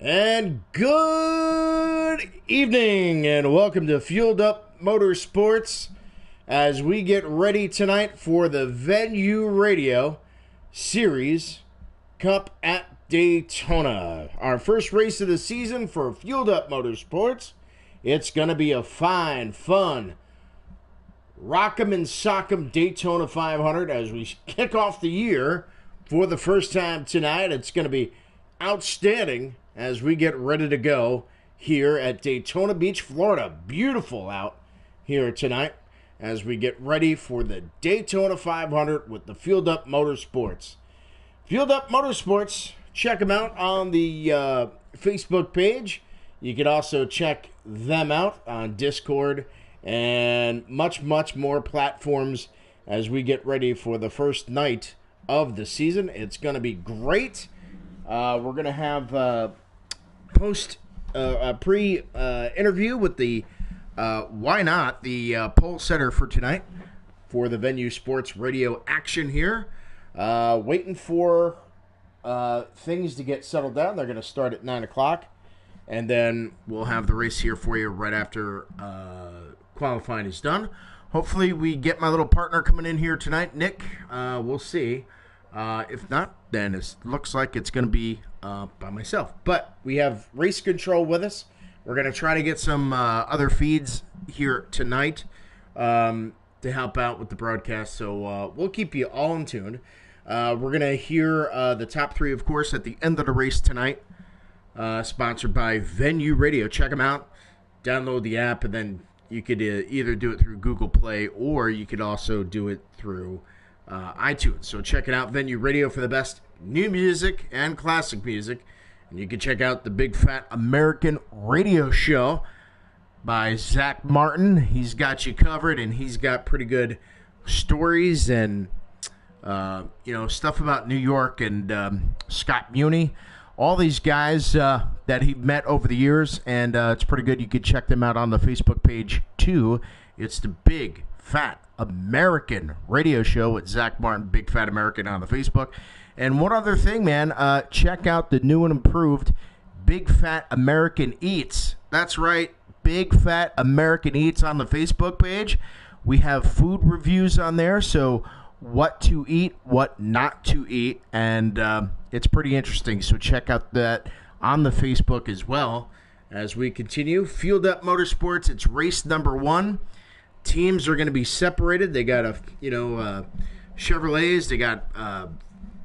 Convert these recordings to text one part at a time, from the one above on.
And good evening, and welcome to Fueled Up Motorsports as we get ready tonight for the Venue Radio Series Cup at Daytona. Our first race of the season for Fueled Up Motorsports. It's going to be a fine, fun, rock'em and sock'em Daytona 500 as we kick off the year for the first time tonight. It's going to be outstanding as we get ready to go here at Daytona Beach, Florida. Beautiful out here tonight as we get ready for the Daytona 500 with the Fueled Up Motorsports. Fueled Up Motorsports, check them out on the Facebook page. You can also check them out on Discord and much, much more platforms as we get ready for the first night of the season. It's going to be great. We're going to have a pre-interview with the Why Not, the pole setter for tonight for the Venue Sports Radio action here. Waiting for things to get settled down. They're going to start at 9 o'clock, and then we'll have the race here for you right after qualifying is done. Hopefully we get my little partner coming in here tonight, Nick. We'll see. If not, then it looks like it's going to be by myself. But we have Race Control with us. We're going to try to get some other feeds here tonight to help out with the broadcast. So we'll keep you all in tune. We're going to hear the top three, of course, at the end of the race tonight. Sponsored by Venue Radio. Check them out. Download the app, and then you could either do it through Google Play or you could also do it through iTunes. So check it out, Venue Radio, for the best new music and classic music. And you can check out the Big Fat American Radio Show by Zach Martin. He's got you covered, and he's got pretty good stories and stuff about New York and Scott Muni. All these guys that he met over the years, and it's pretty good. You can check them out on the Facebook page too. It's the Big Fat American Radio Show with Zach Martin, Big Fat American, on the Facebook. And one other thing, man, check out the new and improved Big Fat American Eats. That's right, Big Fat American Eats on the Facebook page. We have food reviews on there, so what to eat, what not to eat, and it's pretty interesting. So check out that on the Facebook as well as we continue. Fueled Up Motorsports, it's race number 1. Teams are going to be separated. They got Chevrolets, they got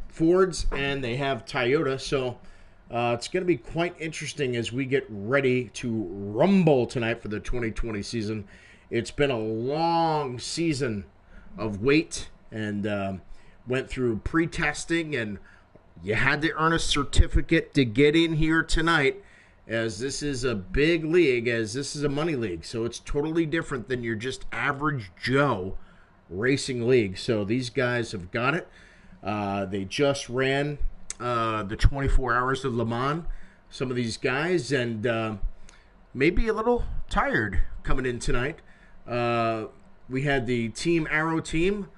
Fords, and they have Toyota. So it's going to be quite interesting as we get ready to rumble tonight for the 2020 season. It's been a long season of wait, and went through pre-testing, and you had to earn a certificate to get in here tonight, as this is a big league, as this is a money league. So it's totally different than your just average Joe racing league. So these guys have got it. They just ran the 24 hours of Le Mans, some of these guys, and maybe a little tired coming in tonight. We had the Team Arrow team,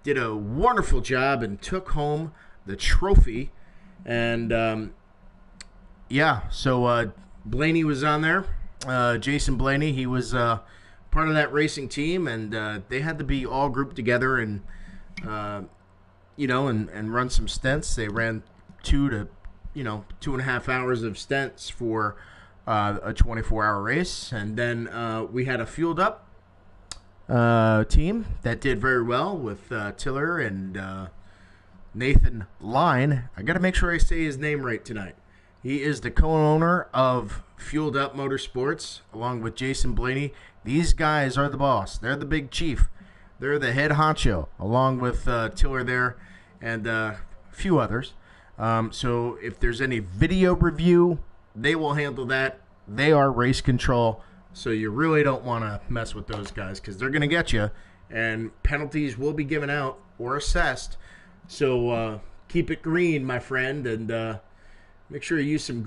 did a wonderful job and took home the trophy. And so Blaney was on there. Jason Blaney, he was part of that racing team, and they had to be all grouped together and run some stints. They ran 2.5 hours of stints for a 24-hour race, and then we had a Fueled Up team that did very well with Tiller and Nathan Line. I got to make sure I say his name right tonight. He is the co-owner of Fueled Up Motorsports, along with Jason Blaney. These guys are the boss. They're the big chief. They're the head honcho, along with Tiller there and a few others. So if there's any video review, they will handle that. They are Race Control, so you really don't want to mess with those guys because they're going to get you, and penalties will be given out or assessed. So keep it green, my friend, and make sure you use some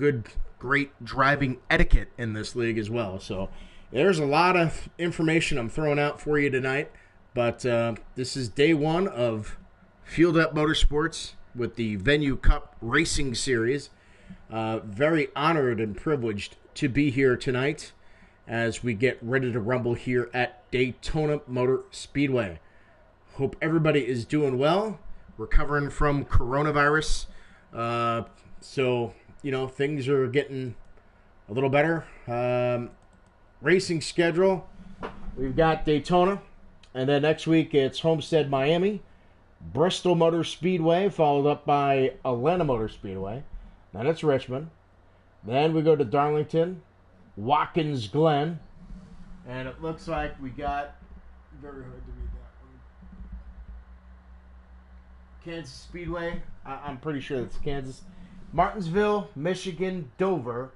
great driving etiquette in this league as well. So there's a lot of information I'm throwing out for you tonight, but this is day 1 of Fueled Up Motorsports with the Venue Cup Racing Series. very honored and privileged to be here tonight as we get ready to rumble here at Daytona Motor Speedway. Hope everybody is doing well, recovering from coronavirus. So, things are getting a little better. Racing schedule, we've got Daytona, and then next week it's Homestead, Miami, Bristol Motor Speedway, followed up by Atlanta Motor Speedway. Then it's Richmond. Then we go to Darlington, Watkins Glen, and it looks like we got, very hard to read that one, Kansas Speedway. I'm pretty sure that's Kansas. Martinsville, Michigan, Dover,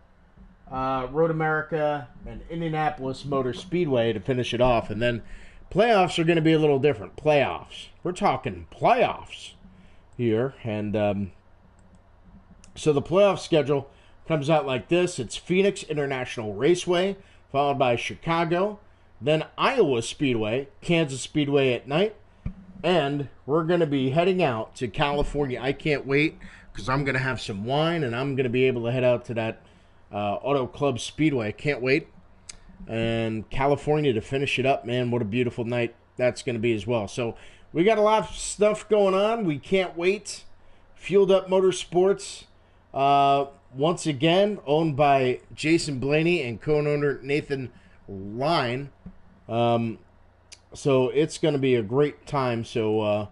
Road America, and Indianapolis Motor Speedway to finish it off. And then playoffs are going to be a little different. Playoffs. We're talking playoffs here. And so the playoff schedule comes out like this. It's Phoenix International Raceway, followed by Chicago, then Iowa Speedway, Kansas Speedway at night, and we're going to be heading out to California. I can't wait because I'm going to have some wine, and I'm going to be able to head out to that Auto Club Speedway. Can't wait. And California to finish it up, man. What a beautiful night that's going to be as well. So we got a lot of stuff going on. We can't wait. Fueled Up Motorsports, once again, owned by Jason Blaney and co-owner Nathan Line. So it's going to be a great time. So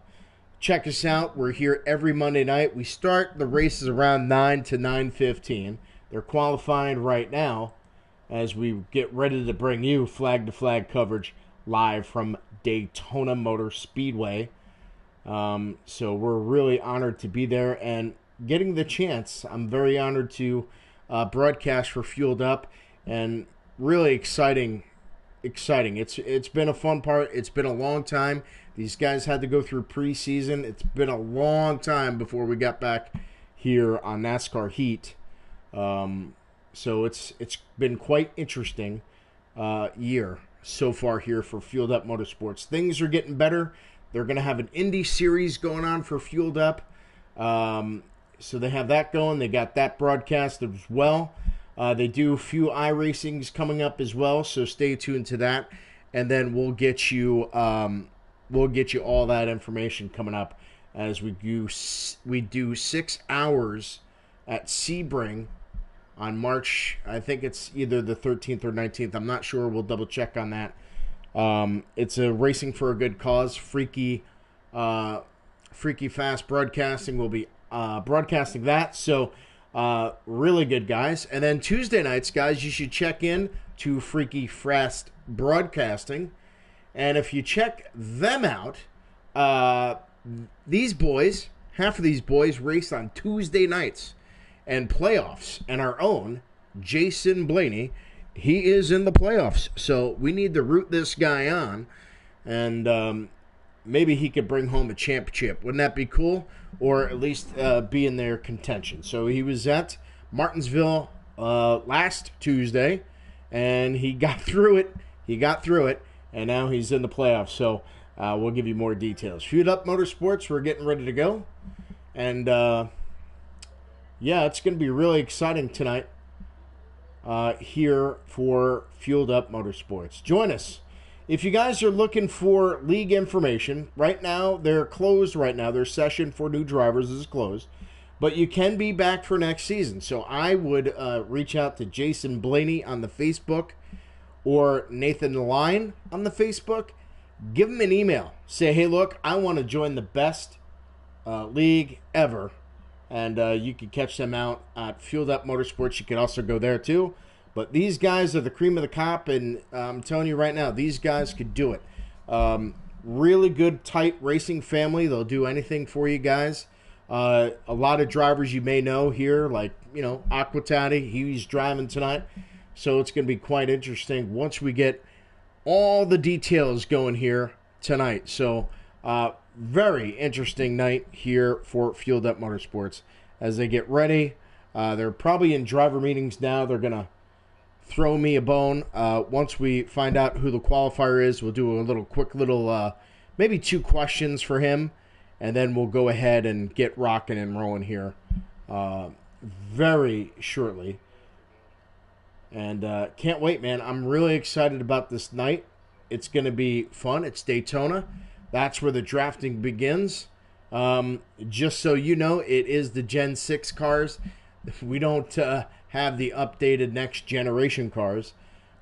check us out. We're here every Monday night. We start the races around 9 to 9:15. They're qualifying right now as we get ready to bring you flag-to-flag coverage live from Daytona Motor Speedway. So we're really honored to be there and getting the chance. I'm very honored to broadcast for Fueled Up, and really exciting. It's been a fun part. It's been a long time. These guys had to go through preseason. It's been a long time before we got back here on NASCAR Heat. So it's been quite interesting year so far here for Fueled Up Motorsports. Things are getting better. They're going to have an Indy series going on for Fueled Up. So they have that going. They got that broadcast as well. They do a few iRacings coming up as well, so stay tuned to that. And then we'll get you all that information coming up as we do 6 hours at Sebring on March, I think it's either the 13th or 19th. I'm not sure. We'll double check on that. It's a Racing for a Good Cause. Freaky Fast Broadcasting will be broadcasting that. So really good, guys. And then Tuesday nights, guys, you should check in to Freaky Fast Broadcasting. And if you check them out, these boys, half of these boys race on Tuesday nights. And playoffs, and our own Jason Blaney, he is in the playoffs. So we need to root this guy on, and maybe he could bring home a championship. Wouldn't that be cool? Or at least be in their contention. So he was at Martinsville last Tuesday, and he got through it. And now he's in the playoffs. So we'll give you more details. Fueled Up Motorsports, we're getting ready to go, and yeah, it's going to be really exciting tonight here for Fueled Up Motorsports. Join us. If you guys are looking for league information, right now, they're closed right now. Their session for new drivers is closed. But you can be back for next season. So I would reach out to Jason Blaney on the Facebook or Nathan Line on the Facebook. Give them an email. Say, hey, look, I want to join the best league ever. And you can catch them out at Fueled Up Motorsports. You can also go there too. But these guys are the cream of the crop, and I'm telling you right now, these guys could do it. Really good, tight racing family. They'll do anything for you guys. A lot of drivers you may know here, like, Aquatati. He's driving tonight. So it's going to be quite interesting once we get all the details going here tonight. So very interesting night here for Fueled Up Motorsports as they get ready. They're probably in driver meetings now. They're going to throw me a bone. Once we find out who the qualifier is, we'll do a quick little, maybe 2 questions for him, and then we'll go ahead and get rocking and rolling here very shortly. And can't wait, man. I'm really excited about this night. It's going to be fun. It's Daytona. That's where the drafting begins. Just so you know, it is the Gen 6 cars. We don't have the updated next generation cars.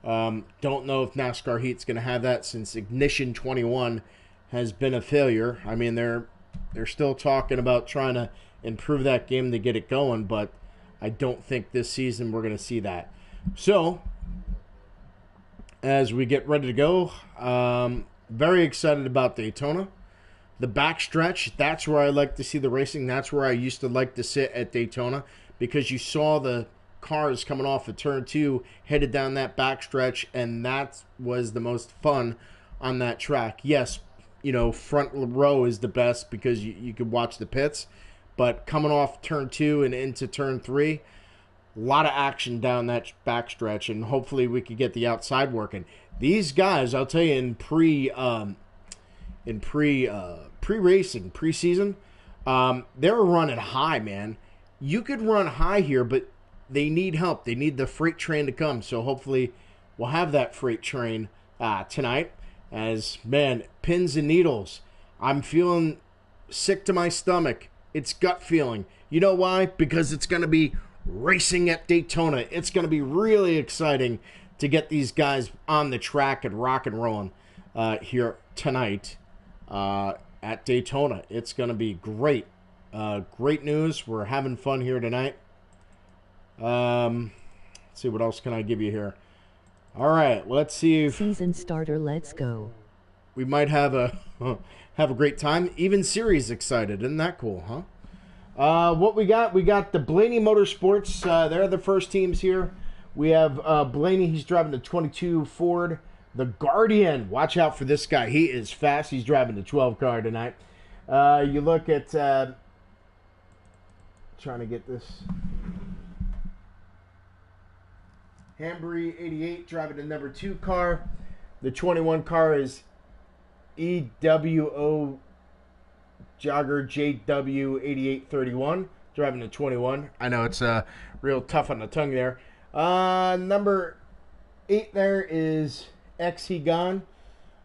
Don't know if NASCAR Heat's going to have that since Ignition 21 has been a failure. I mean, they're still talking about trying to improve that game to get it going, but I don't think this season we're going to see that. So, as we get ready to go, very excited about Daytona. The backstretch, that's where I like to see the racing. That's where I used to like to sit at Daytona because you saw the cars coming off of turn 2 headed down that backstretch, and that was the most fun on that track. Yes, front row is the best because you could watch the pits, but coming off turn 2 and into turn 3, a lot of action down that backstretch, and hopefully we could get the outside working. These guys, I'll tell you, in pre-racing, preseason, they were running high, man. You could run high here, but they need help. They need the freight train to come. So hopefully we'll have that freight train tonight. As, man, pins and needles. I'm feeling sick to my stomach. It's gut feeling. You know why? Because it's going to be racing at Daytona. It's going to be really exciting to get these guys on the track and rock and rolling here tonight at Daytona. It's going to be great. Great news. We're having fun here tonight. Let's see, what else can I give you here? All right, let's see. Season starter, let's go. We might have a great time. Even Siri's excited. Isn't that cool, huh? What we got? We got the Blaney Motorsports. They're the first teams here. We have Blaney. He's driving the 22 Ford. The Guardian. Watch out for this guy. He is fast. He's driving the 12 car tonight. You look at... trying to get this... Hambry 88 driving the number 2 car. The 21 car is EWO Jogger JW 8831 driving the 21. I know it's real tough on the tongue there. Number 8 there is XHegon.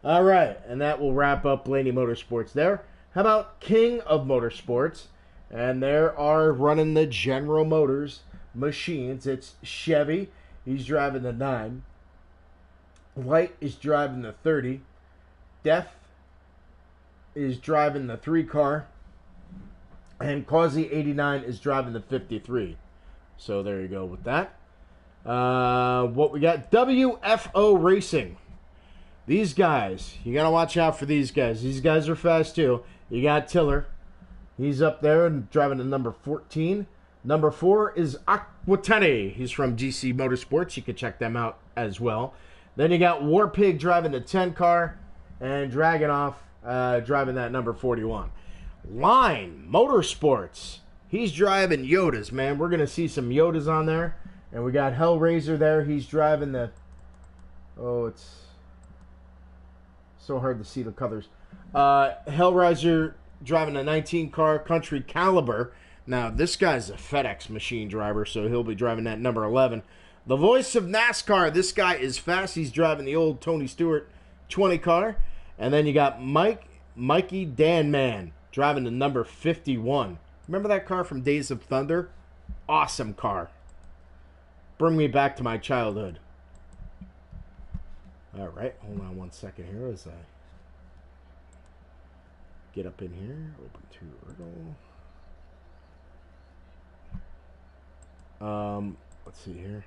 All right, and that will wrap up Blaney Motorsports there. How about King of Motorsports? And there are running the General Motors machines. It's Chevy. He's driving the 9. White is driving the 30. Death is driving the 3 car. And Causey 89 is driving the 53. So there you go with that. What we got? WFO Racing. These guys, you got to watch out for these guys. These guys are fast too. You got Tiller. He's up there and driving the number 14. Number 4 is Aquatani. He's from GC Motorsports. You can check them out as well. Then you got Warpig driving the 10 car. And Dragonoff driving that number 41. Line Motorsports. He's driving Yodas, man. We're going to see some Yodas on there. And we got Hellraiser there. He's driving the... Oh, it's so hard to see the colors. Hellraiser driving a 19 car Country Caliber. Now, this guy's a FedEx machine driver, so he'll be driving that number 11. The voice of NASCAR. This guy is fast. He's driving the old Tony Stewart 20 car. And then you got Mikey Danman driving the number 51. Remember that car from Days of Thunder? Awesome car. Bring me back to my childhood. All right, hold on one second here as I get up in here. Open to Ergo. Let's see here.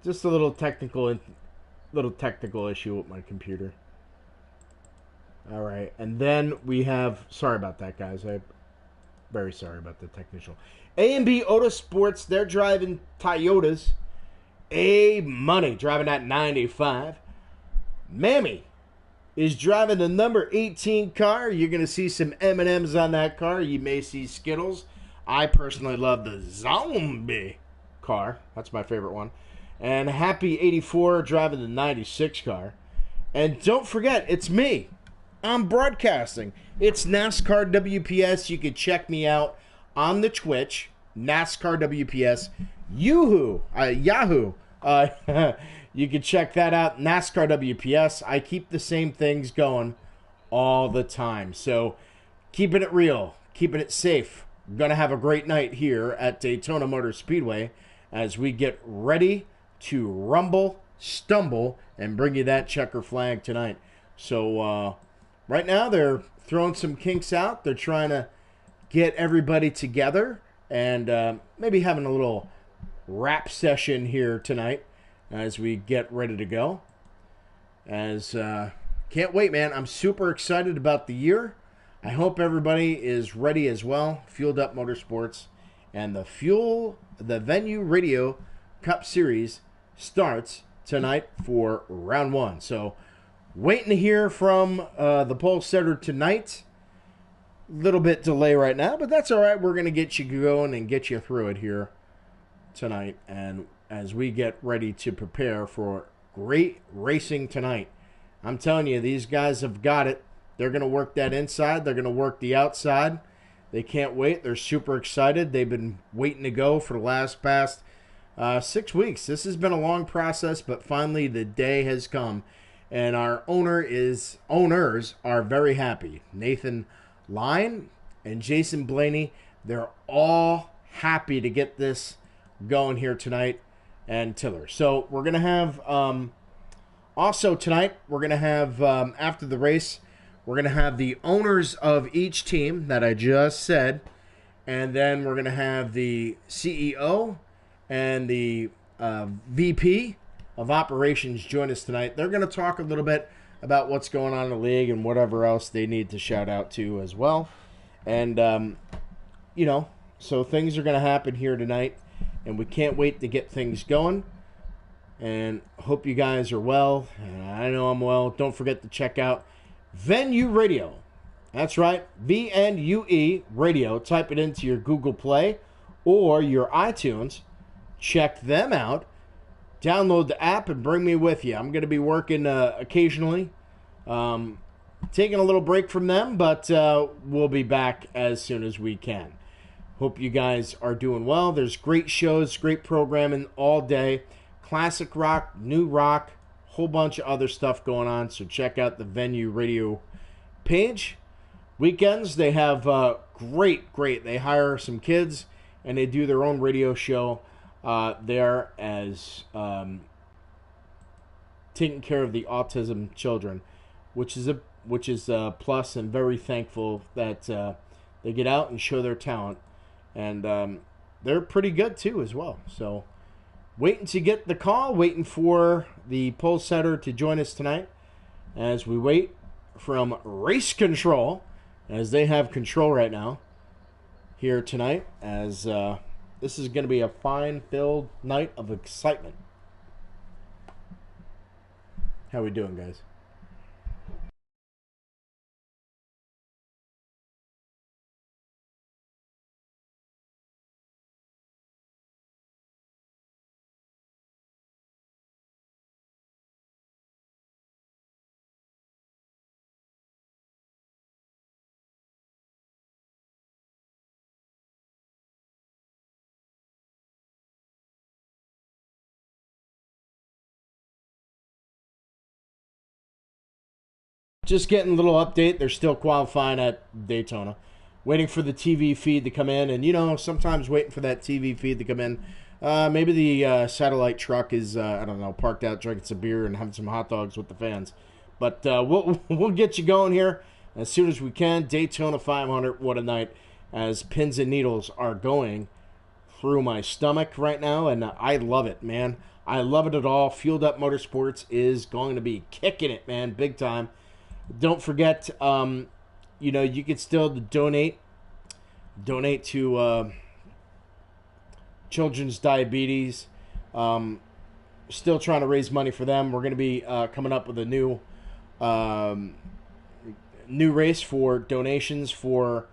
Just a little technical issue with my computer. All right, and then we have. Sorry about that, guys. I'm very sorry about the technical. A&B Auto Sports. They're driving Toyotas. A-Money driving that 95. Mammy is driving the number 18 car. You're going to see some M&Ms on that car. You may see Skittles. I personally love the Zombie car. That's my favorite one. And Happy 84 driving the 96 car. And don't forget, it's me. I'm broadcasting. It's NASCAR WPS. You can check me out on the Twitch, NASCAR WPS, Yahoo. You can check that out, NASCAR WPS. I keep the same things going all the time. So keeping it real, keeping it safe. Going to have a great night here at Daytona Motor Speedway as we get ready to rumble, stumble, and bring you that checker flag tonight. So right now they're throwing some kinks out. They're trying to get everybody together and maybe having a little rap session here tonight as we get ready to go. Can't wait, man. I'm super excited about the year. I hope everybody is ready as well. Fueled Up Motorsports and the Venue Radio Cup Series starts tonight for round one. So waiting to hear from the pole setter tonight. Little bit delay right now, but that's all right. We're going to get you going and get you through it here tonight. And as we get ready to prepare for great racing tonight, I'm telling you, these guys have got it. They're going to work that inside. They're going to work the outside. They can't wait. They're super excited. They've been waiting to go for the past 6 weeks. This has been a long process, but finally the day has come. And our owners are very happy. Nathan Line and Jason Blaney, they're all happy to get this going here tonight, and Tiller. So we're going to have, also tonight, we're going to have, after the race, we're going to have the owners of each team that I just said, and then we're going to have the CEO and the VP of operations join us tonight. They're going to talk a little bit about what's going on in the league and whatever else they need to shout out to as well. And, so things are going to happen here tonight, and we can't wait to get things going. And hope you guys are well. And I know I'm well. Don't forget to check out Venue Radio. That's right, VNUE Radio. Type it into your Google Play or your iTunes. Check them out. Download the app and bring me with you. I'm going to be working occasionally. Taking a little break from them, but we'll be back as soon as we can. Hope you guys are doing well. There's great shows, great programming all day. Classic rock, new rock, whole bunch of other stuff going on. So check out the Venue Radio page. Weekends, they have great. They hire some kids, and they do their own radio show there as taking care of the autism children, which is a plus, and very thankful that they get out and show their talent, and they're pretty good too as well. So waiting to get the call, waiting for the pole setter to join us tonight as we wait from race control, as they have control right now here tonight, as this is going to be a fine-filled night of excitement. How we doing, guys? Just getting a little update. They're still qualifying at Daytona. Waiting for the TV feed to come in. And, sometimes waiting for that TV feed to come in. Maybe the satellite truck is, parked out drinking some beer and having some hot dogs with the fans. But we'll get you going here as soon as we can. Daytona 500, what a night. As pins and needles are going through my stomach right now. And I love it, man. I love it at all. Fueled Up Motorsports is going to be kicking it, man, big time. Don't forget, you can still donate to children's diabetes. Still trying to raise money for them. We're going to be coming up with a new race for donations for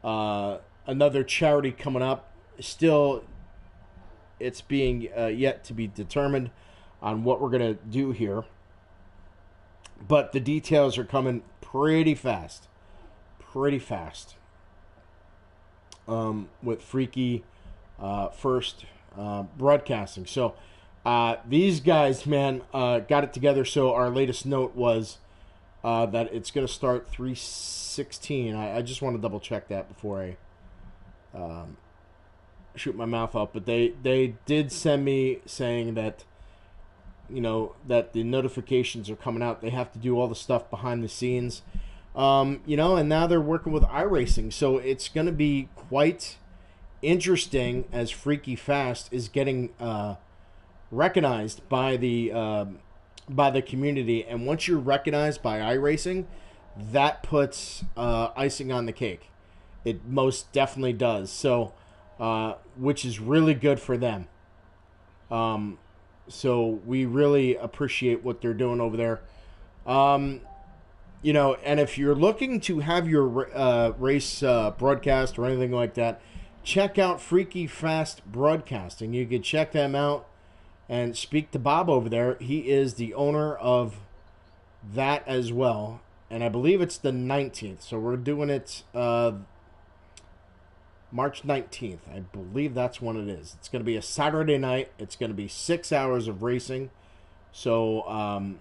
another charity coming up. Still, it's being yet to be determined on what we're going to do here. but the details are coming pretty fast. Pretty fast. With Freaky First Broadcasting. So these guys, man, got it together. So our latest note was that it's going to start 3/16. I just want to double check that before I shoot my mouth up. But they did send me saying that, you know, that the notifications are coming out. They have to do all the stuff behind the scenes. You know, and now they're working with iRacing. So it's going to be quite interesting as Freaky Fast is getting recognized by the community. And once you're recognized by iRacing, that puts icing on the cake. It most definitely does. So, which is really good for them. So we really appreciate what they're doing over there. You know, and if you're looking to have your race broadcast or anything like that, check out Freaky Fast Broadcasting. You can check them out and speak to Bob over there. He is the owner of that as well. And I believe it's the 19th. So we're doing it March 19th. I believe that's when it is. It's going to be a Saturday night. It's going to be 6 hours of racing. So,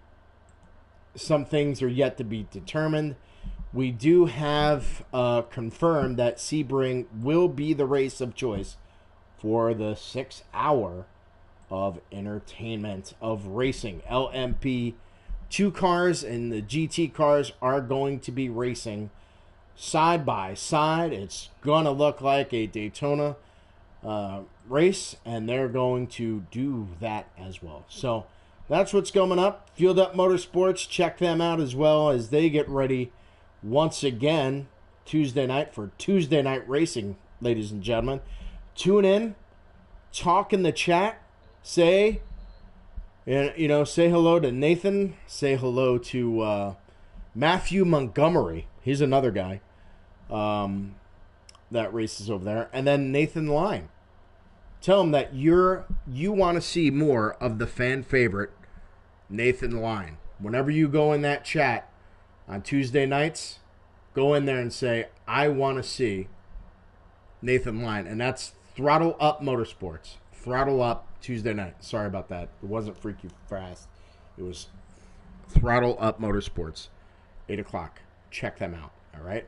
some things are yet to be determined. We do have confirmed that Sebring will be the race of choice for the 6 hour of entertainment of racing. LMP 2 cars and the GT cars are going to be racing side by side. It's going to look like a Daytona race, and they're going to do that as well. So that's what's coming up. Fueled Up Motorsports, check them out as well as they get ready once again Tuesday night for Tuesday night racing, ladies and gentlemen. Tune in, talk in the chat, say hello to Nathan, say hello to Matthew Montgomery. He's another guy that races over there, and then Nathan Line. Tell him that you want to see more of the fan favorite Nathan Line. Whenever you go in that chat on Tuesday nights, go in there and say, I want to see Nathan Line. And that's Throttle Up Motorsports. Throttle Up Tuesday night. Sorry about that. It wasn't Freaky Fast. It was Throttle Up Motorsports. 8 o'clock. Check them out. All right?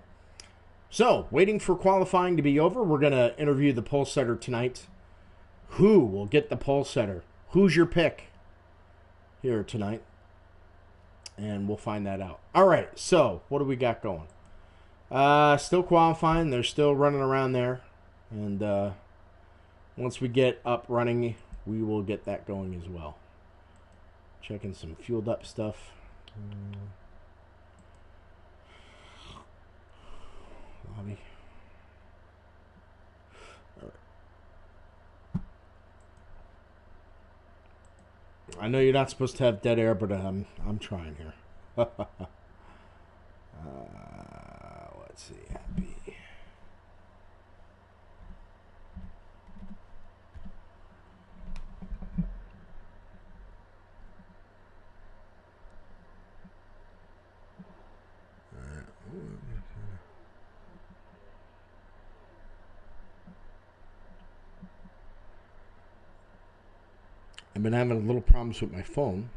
So, waiting for qualifying to be over, we're going to interview the pole setter tonight. Who will get the pole setter? Who's your pick here tonight? And we'll find that out. All right, so what do we got going? Still qualifying. They're still running around there. And once we get up running, we will get that going as well. Checking some fueled up stuff. Lobby. I know you're not supposed to have dead air, but I'm trying here. Let's see. Happy. I've been having a little problems with my phone.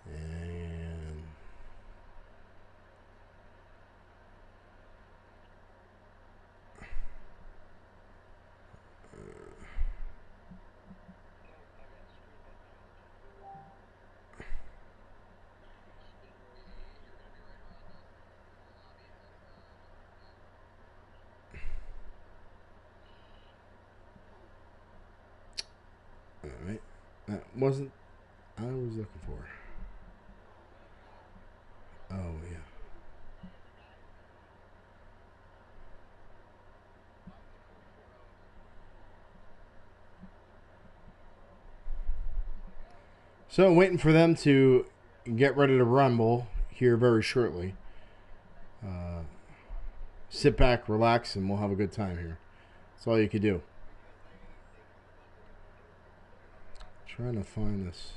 And all right. That wasn't I was looking for. Oh, yeah. So, waiting for them to get ready to rumble here very shortly. Sit back, relax, and we'll have a good time here. That's all you can do. Trying to find this.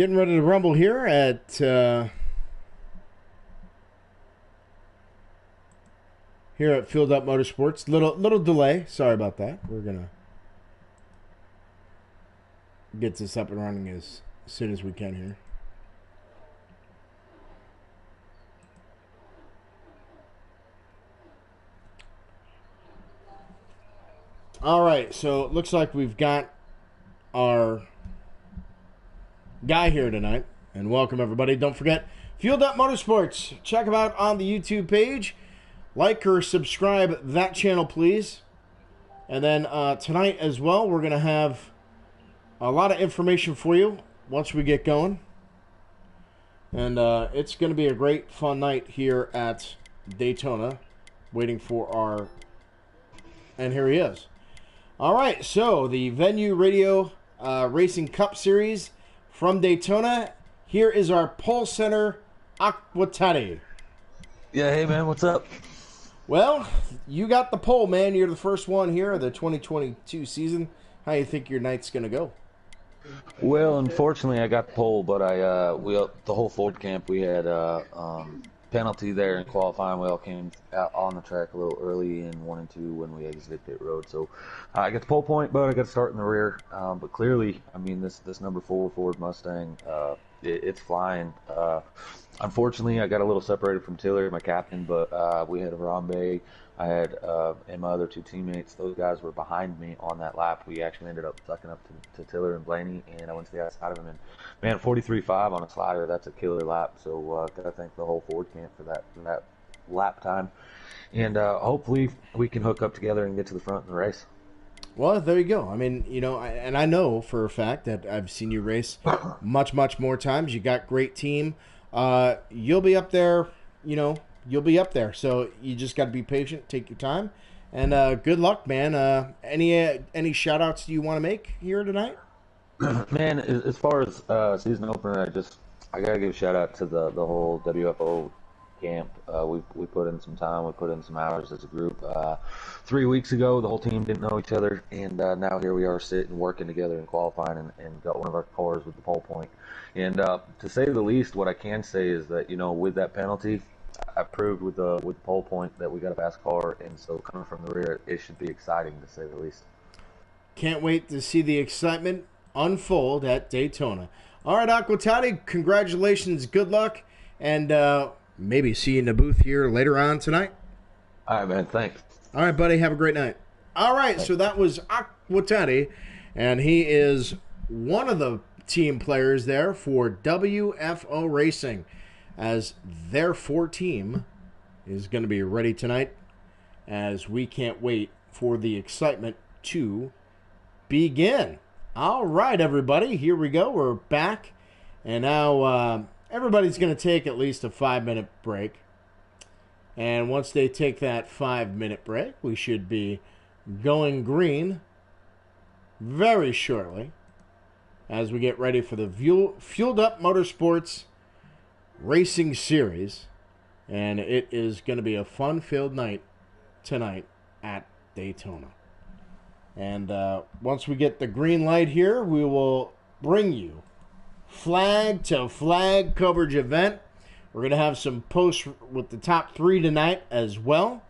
Getting ready to rumble here at Field Up Motorsports. Little delay. Sorry about that. We're gonna get this up and running as soon as we can here. All right, so it looks like we've got our guy here tonight, and welcome everybody. Don't forget, Fueled Up Motorsports. Check them out on the YouTube page. Like or subscribe that channel, please. And then tonight as well, we're going to have a lot of information for you once we get going. And it's going to be a great, fun night here at Daytona, waiting for our... And here he is. All right, so the Venue Radio Racing Cup Series from Daytona. Here is our pole center, Aquatati. Yeah, hey man, what's up? Well, you got the pole, man. You're the first one here of the 2022 season. How you think your night's going to go? Well, unfortunately, I got the pole, but the whole Ford camp, we had penalty there in qualifying. We all came out on the track a little early in 1 and 2 when we exited pit road. So I got the pole point, but I got to start in the rear. But clearly, I mean, this number 4 Ford Mustang, it's flying. Unfortunately, I got a little separated from Tiller, my captain, but we had Harambe. I had and my other 2 teammates. Those guys were behind me on that lap. We actually ended up sucking up to Tiller and Blaney, and I went to the outside of him. And man, 43.5 on a slider, that's a killer lap. So gotta thank the whole Ford camp for that lap time. And hopefully we can hook up together and get to the front in the race. Well, there you go. I mean, you know, and I know for a fact that I've seen you race much more times. You got great team. You'll be up there, you know. You'll be up there, so you just got to be patient, take your time, and good luck, man. Any shout-outs you want to make here tonight? Man, as far as season opener, I gotta give a shout-out to the whole WFO camp. We put in some time, we put in some hours as a group. 3 weeks ago, the whole team didn't know each other, and now here we are sitting, working together and qualifying, and got one of our cars with the pole point. And to say the least, what I can say is that, you know, with that penalty, I proved with the pole point that we got a fast car, and so coming from the rear, it should be exciting to say the least. Can't wait to see the excitement unfold at Daytona. All right, Aquatati, congratulations, good luck, and maybe see you in the booth here later on tonight. All right, man, thanks. All right, buddy, have a great night. All right, thanks. So that was Aquatati, and he is one of the team players there for WFO Racing, as their 4 team is going to be ready tonight, as we can't wait for the excitement to begin. All right, everybody, here we go. We're back, and now everybody's going to take at least a 5-minute break. And once they take that 5-minute break, we should be going green very shortly as we get ready for the Fueled Up Motorsports Racing Series, and it is going to be a fun-filled night tonight at Daytona. And once we get the green light here, we will bring you flag-to-flag coverage event. We're going to have some posts with the top 3 tonight as well.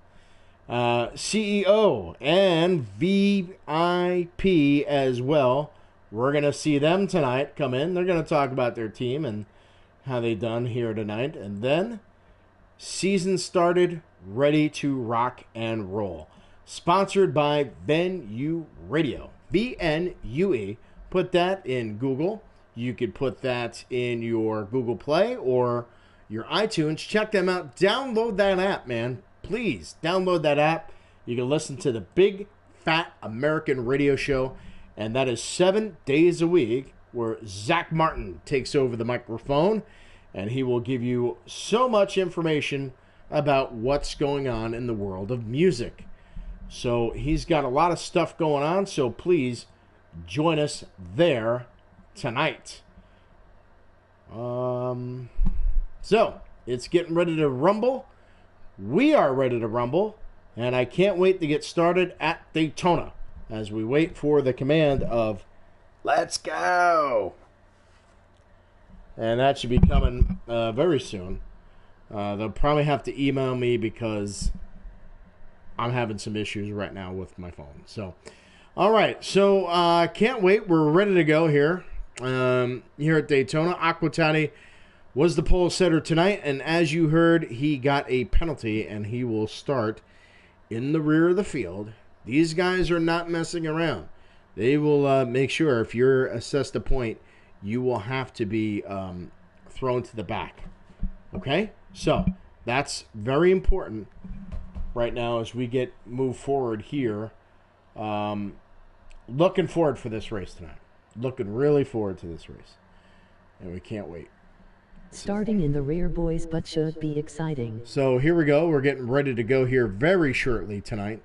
CEO and VIP as well. We're going to see them tonight come in. They're going to talk about their team and how they done here tonight. And then season started, ready to rock and roll. Sponsored by Venue Radio. VNUE. Put that in Google. You could put that in your Google Play or your iTunes. Check them out. Download that app, man. Please download that app. You can listen to the Big Fat American Radio Show, and that is 7 days a week, where Zach Martin takes over the microphone, and he will give you so much information about what's going on in the world of music. So he's got a lot of stuff going on, so please join us there tonight. So it's getting ready to rumble. We are ready to rumble, and I can't wait to get started at Daytona as we wait for the command of "Let's go." and that should be coming very soon. They'll probably have to email me because I'm having some issues right now with my phone. So, all right. So, can't wait. We're ready to go here. Here at Daytona. Aquatati was the pole setter tonight, and as you heard, he got a penalty, and he will start in the rear of the field. These guys are not messing around. They will make sure if you're assessed a point, you will have to be thrown to the back. Okay? So, that's very important right now as we move forward here. Looking forward for this race tonight. Looking really forward to this race. And we can't wait. Starting in the rear, boys, but should be exciting. So here we go. We're getting ready to go here very shortly tonight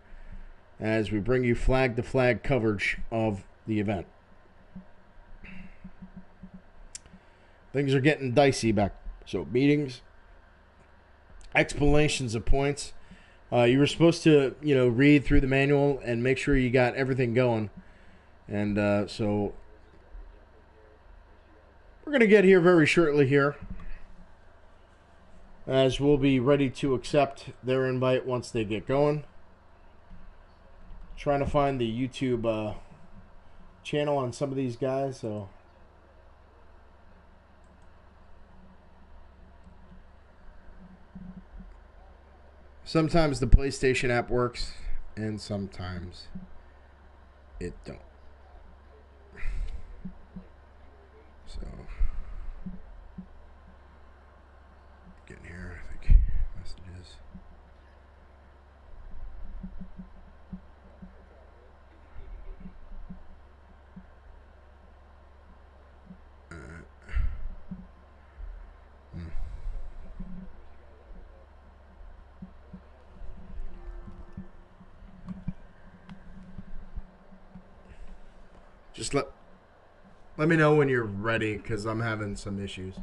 as we bring you flag-to-flag coverage of the event. Things are getting dicey back. So meetings, explanations of points. You were supposed to, read through the manual and make sure you got everything going. And so we're going to get here very shortly here, as we'll be ready to accept their invite once they get going. Trying to find the YouTube channel on some of these guys, so sometimes the PlayStation app works and sometimes it don't. So getting here, I think messages. Just let me know when you're ready, because I'm having some issues.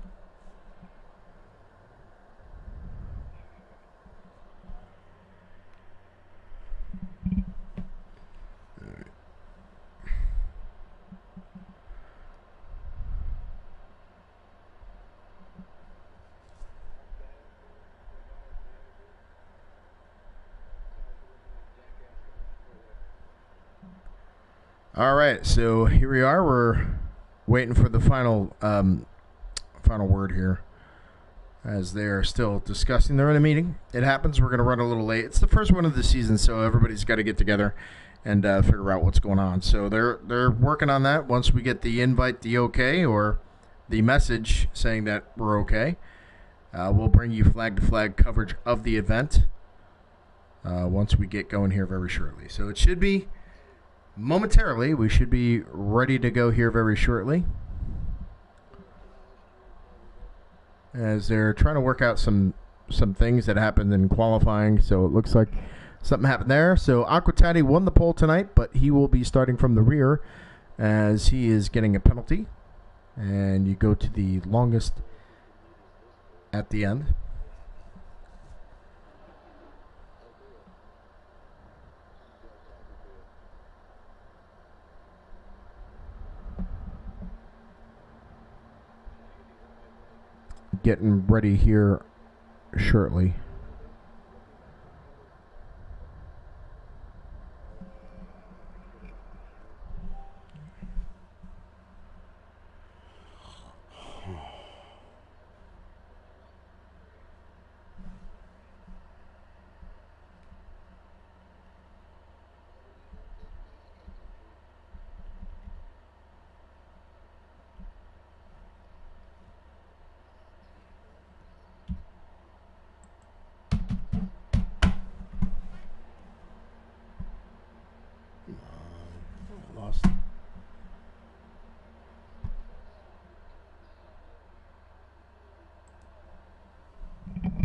All right, so here we are. We're waiting for the final word here, as they're still discussing. They're in a meeting. It happens. We're going to run a little late. It's the first one of the season, so everybody's got to get together and figure out what's going on. So they're working on that. Once we get the invite, the okay, or the message saying that we're okay, we'll bring you flag-to-flag coverage of the event once we get going here very shortly. So it should be momentarily. We should be ready to go here very shortly, as they're trying to work out some things that happened in qualifying. So it looks like something happened there. So Aquatati won the pole tonight, but he will be starting from the rear as he is getting a penalty. And you go to the longest at the end. Getting ready here shortly. Lost.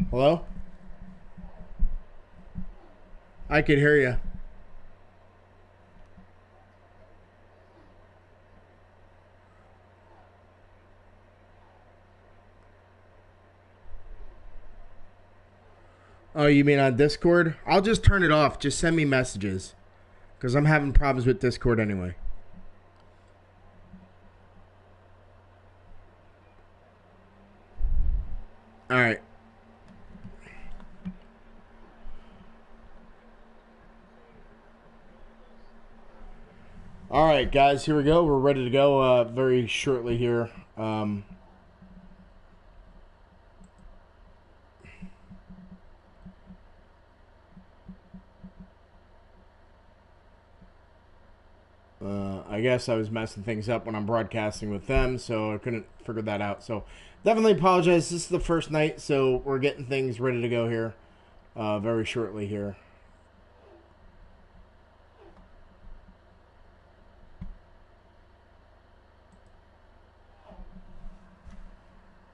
Hello? I could hear you. Oh, you mean on Discord? I'll just turn it off. Just send me messages, because I'm having problems with Discord anyway. All right, guys, here we go. We're ready to go very shortly here. I guess I was messing things up when I'm broadcasting with them, so I couldn't figure that out. So definitely apologize. This is the first night, so we're getting things ready to go here very shortly here.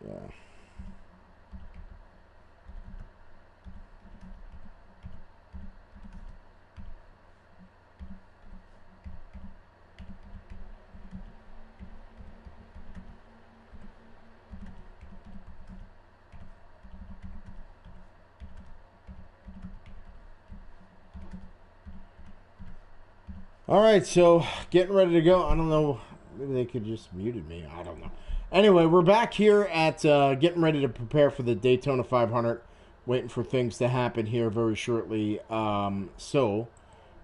Yeah. All right, so getting ready to go. I don't know. Maybe they could just muted me. I don't know. Anyway, we're back here at getting ready to prepare for the Daytona 500. Waiting for things to happen here very shortly. So,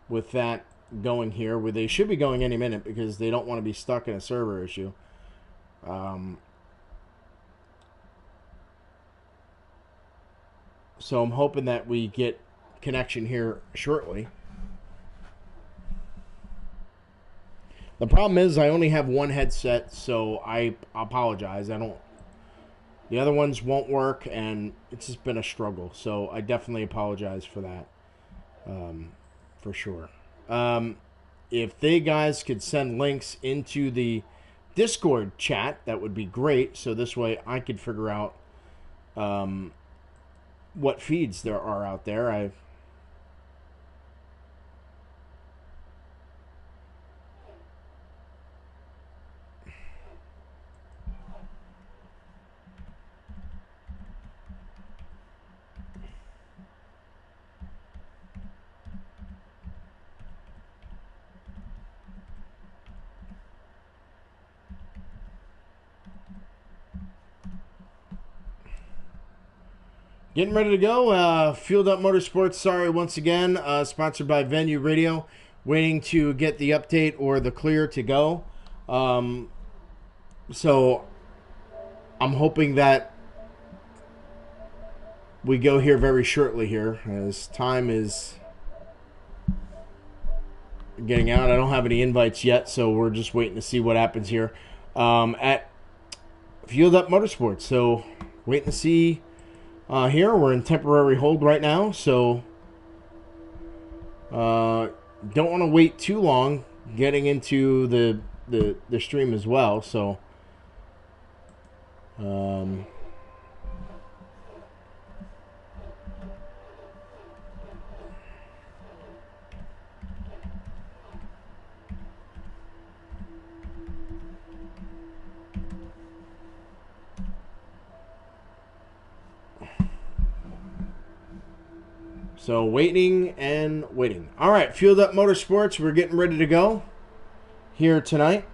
with that going here, where they should be going any minute because they don't want to be stuck in a server issue. So I'm hoping that we get connection here shortly. The problem is I only have one headset, so I apologize. I don't. The other ones won't work, and it's just been a struggle. So I definitely apologize for that, for sure. If they guys could send links into the Discord chat, that would be great. So this way I could figure out what feeds there are out there. Getting ready to go. Fueled Up Motorsports, sorry once again. Sponsored by Venue Radio. Waiting to get the update or the clear to go. So I'm hoping that we go here very shortly here as time is getting out. I don't have any invites yet, so we're just waiting to see what happens here at Fueled Up Motorsports. So waiting to see here. We're in temporary hold right now, so don't want to wait too long getting into the stream as well. So So waiting and waiting. All right, Fueled Up Motorsports. We're getting ready to go here tonight.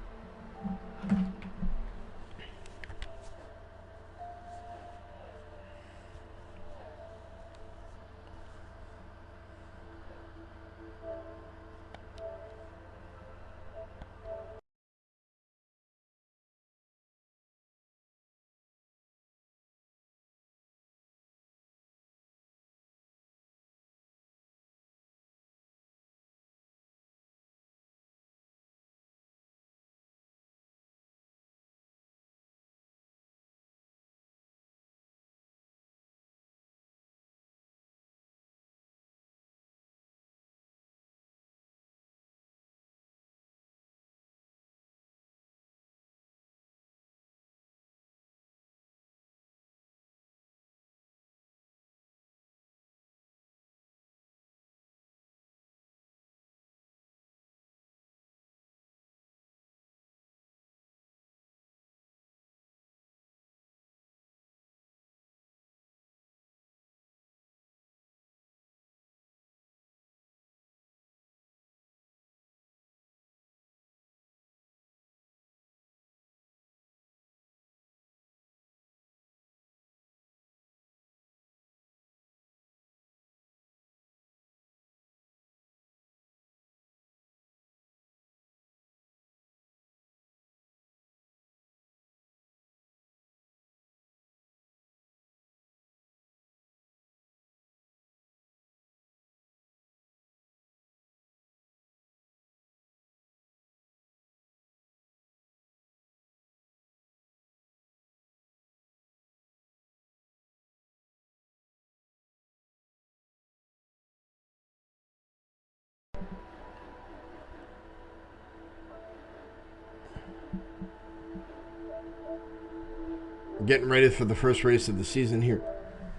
getting ready for the first race of the season here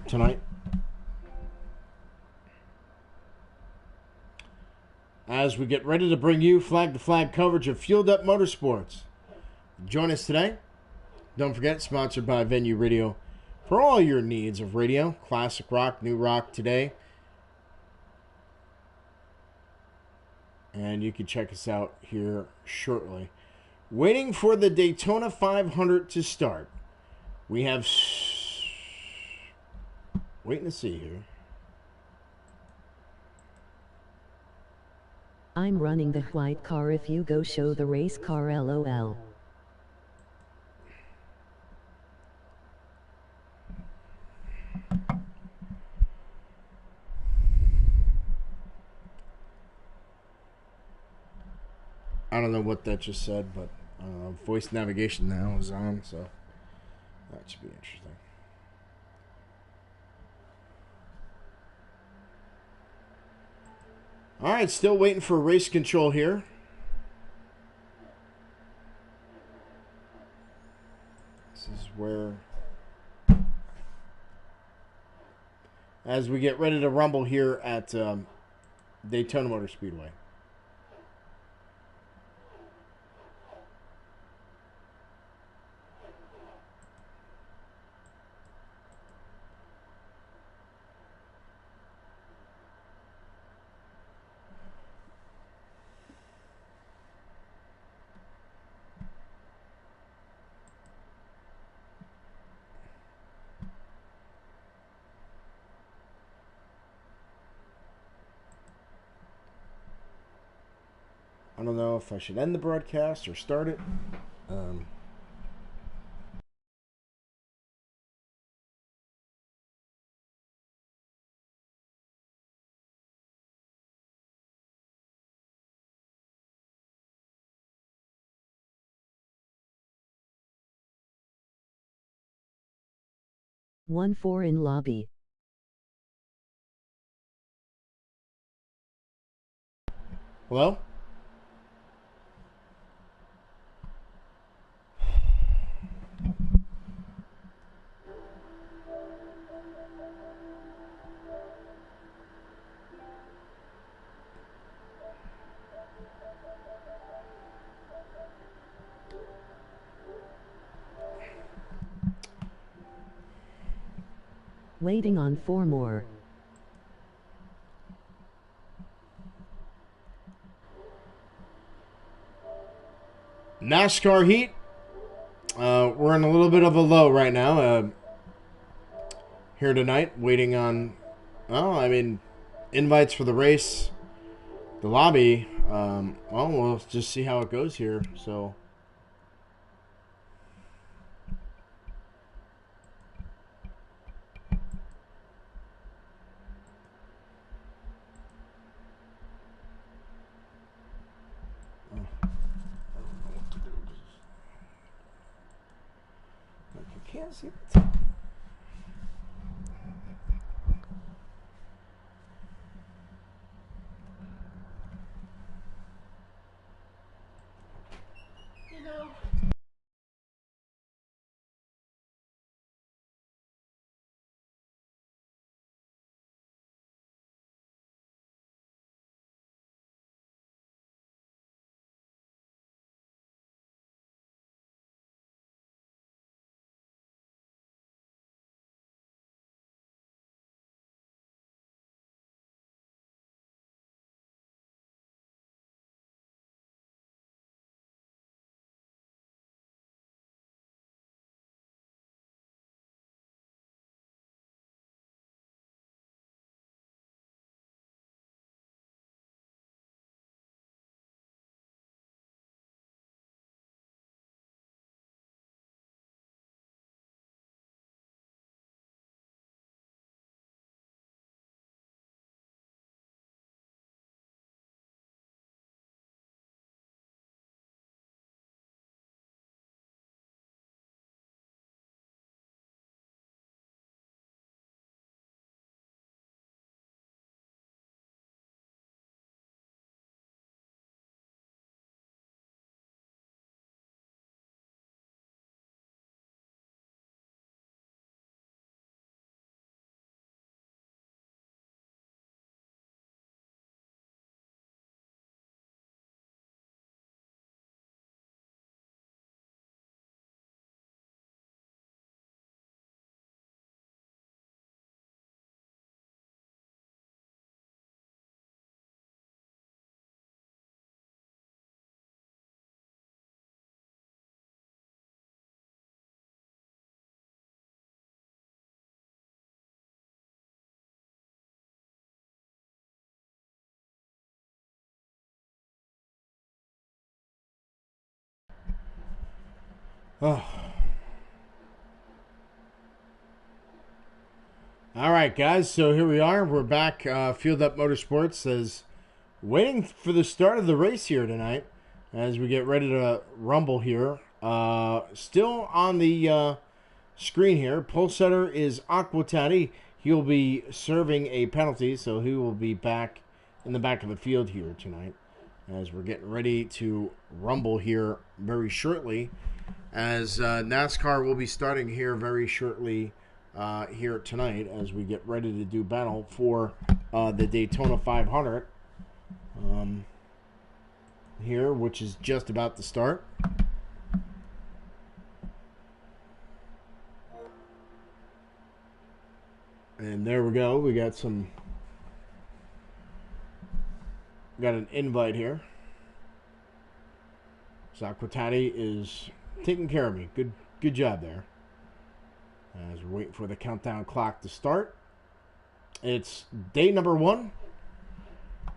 tonight. As we get ready to bring you flag-to-flag coverage of Fueled Up Motorsports. Join us today. Don't forget, sponsored by Venue Radio for all your needs of radio. Classic rock, new rock today. And you can check us out here shortly. Waiting for the Daytona 500 to start. We have... waiting to see here. I'm running the white car if you go show the race car LOL. I don't know what that just said, but voice navigation now is on, so that should be interesting. All right, still waiting for race control here. This is where, as we get ready to rumble here at Daytona Motor Speedway. I don't know if I should end the broadcast or start it. One 4 in lobby. Hello? Waiting on 4 more. NASCAR heat. We're in a little bit of a low right now. Here tonight, waiting on, invites for the race, the lobby. We'll just see how it goes here. So. Can't see the top. Oh. All right, guys. So here we are. We're back. Field Up Motorsports is waiting for the start of the race here tonight as we get ready to rumble here. Still on the screen here, pole setter is Aquatati. He'll be serving a penalty, so he will be back in the back of the field here tonight as we're getting ready to rumble here very shortly, as NASCAR will be starting here very shortly here tonight as we get ready to do battle for the Daytona 500 here, which is just about to start. And there we go. We got an invite here. Aquatati is taking care of me. Good job there. As we're waiting for the countdown clock to start. It's day number 1.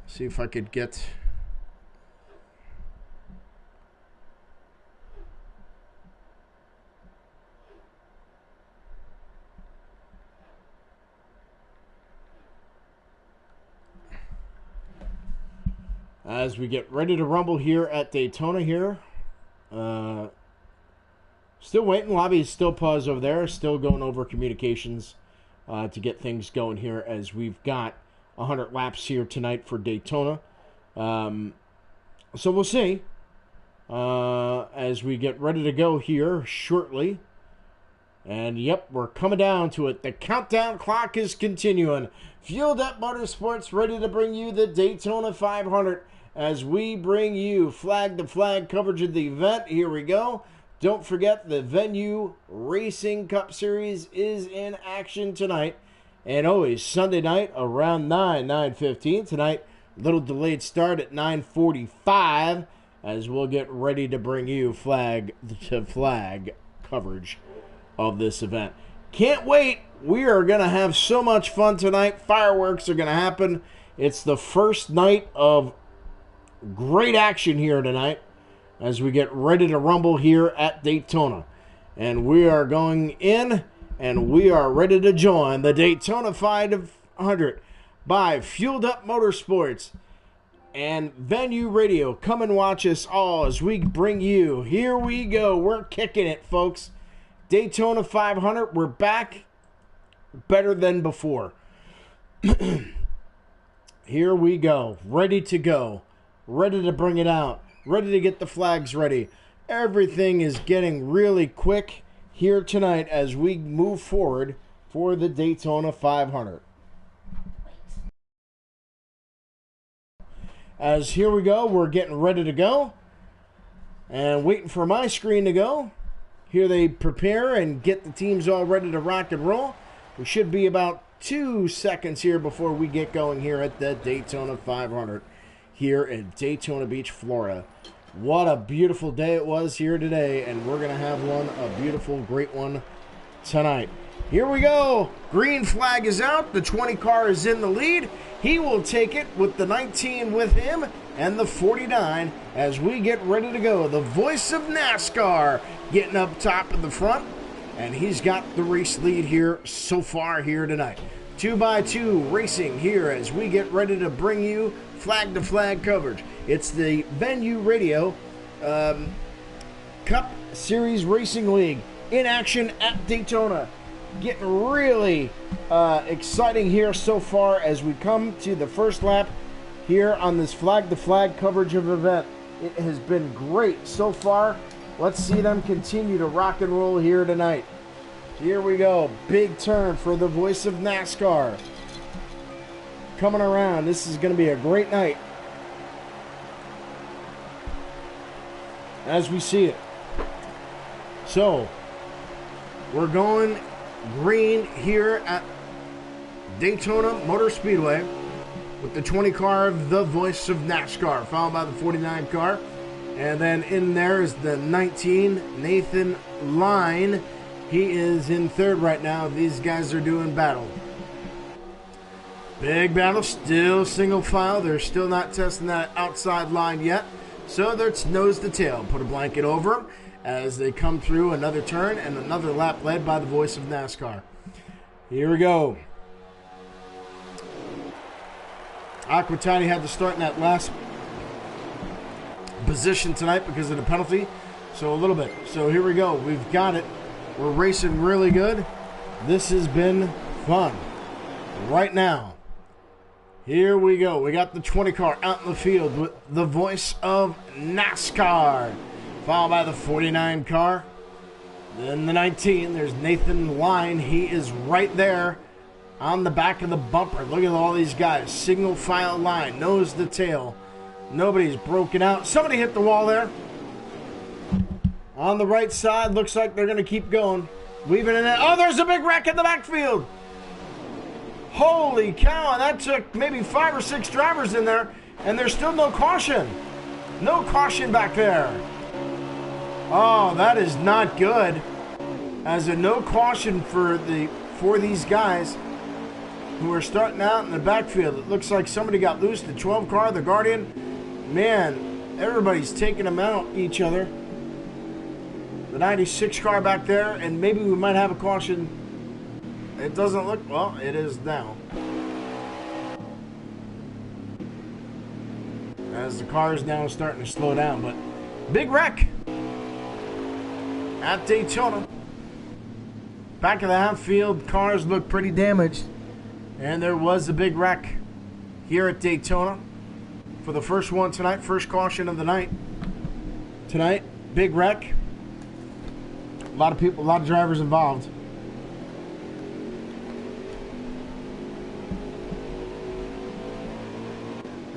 See if I could get... As we get ready to rumble here at Daytona here. Still waiting. Lobby is still paused over there. Still going over communications to get things going here as we've got 100 laps here tonight for Daytona. So we'll see as we get ready to go here shortly. And yep, we're coming down to it. The countdown clock is continuing. Fueled Up Motorsports ready to bring you the Daytona 500 as we bring you flag-to-flag coverage of the event. Here we go. Don't forget the Venue Racing Cup Series is in action tonight. And always Sunday night around 9:15. Tonight, a little delayed start at 9:45 as we'll get ready to bring you flag-to-flag coverage of this event. Can't wait. We are going to have so much fun tonight. Fireworks are going to happen. It's the first night of great action here tonight as we get ready to rumble here at Daytona. And we are going in and we are ready to join the Daytona 500 by Fueled Up Motorsports and Venue Radio. Come and watch us all as we bring you. Here we go. We're kicking it, folks. Daytona 500. We're back better than before. Here we go. Ready to go. Ready to bring it out. Ready to get the flags ready. Everything is getting really quick here tonight as we move forward for the Daytona 500. As here we go, we're getting ready to go. And waiting for my screen to go. Here they prepare and get the teams all ready to rock and roll. We should be about 2 seconds here before we get going here at the Daytona 500 here in Daytona Beach, Florida. What a beautiful day it was here today, and we're going to have a beautiful, great one tonight. Here we go. Green flag is out. The 20 car is in the lead. He will take it with the 19 with him and the 49 as we get ready to go. The voice of NASCAR getting up top in the front, and he's got the race lead here so far here tonight. 2x2 racing here as we get ready to bring you flag-to-flag coverage. It's the Venue Radio Cup Series Racing League in action at Daytona. Getting really exciting here so far as we come to the first lap here on this flag-to-flag coverage of the event. It has been great so far. Let's see them continue to rock and roll here tonight. Here we go. Big turn for the voice of NASCAR. Coming around. This is going to be a great night as we see it. So, we're going green here at Daytona Motor Speedway with the 20 car of the voice of NASCAR, followed by the 49 car. And then in there is the 19, Nathan Line. He is in third right now. These guys are doing battle. Big battle, still single file. They're still not testing that outside line yet. So that's nose to tail. Put a blanket over him. as they come through another turn and another lap led by the voice of NASCAR. Here we go. Aquatani had to start in that last position tonight because of the penalty. So a little bit. So here we go. We've got it. We're racing really good. This has been fun. Right now, here we go. We got the 20 car out in the field with the voice of NASCAR, followed by the 49 car. Then the 19, there's Nathan Line. He is right there on the back of the bumper. Look at all these guys. Single file line, nose to tail. Nobody's broken out. Somebody hit the wall there. On the right side, looks like they're going to keep going. Weaving in that. Oh, there's a big wreck in the backfield. Holy cow, that took maybe 5 or 6 drivers in there, and there's still no caution. No caution back there. Oh, that is not good. As a no caution for these guys who are starting out in the backfield. It looks like somebody got loose. The 12 car, the Guardian. Man, everybody's taking them out each other. The 96 car back there, and maybe we might have a caution. It doesn't look, well, it is now. As the car is now starting to slow down, but big wreck at Daytona. Back of the outfield, cars look pretty damaged, and there was a big wreck here at Daytona for the first one tonight, first caution of the night tonight. Big wreck. A lot of people, a lot of drivers involved.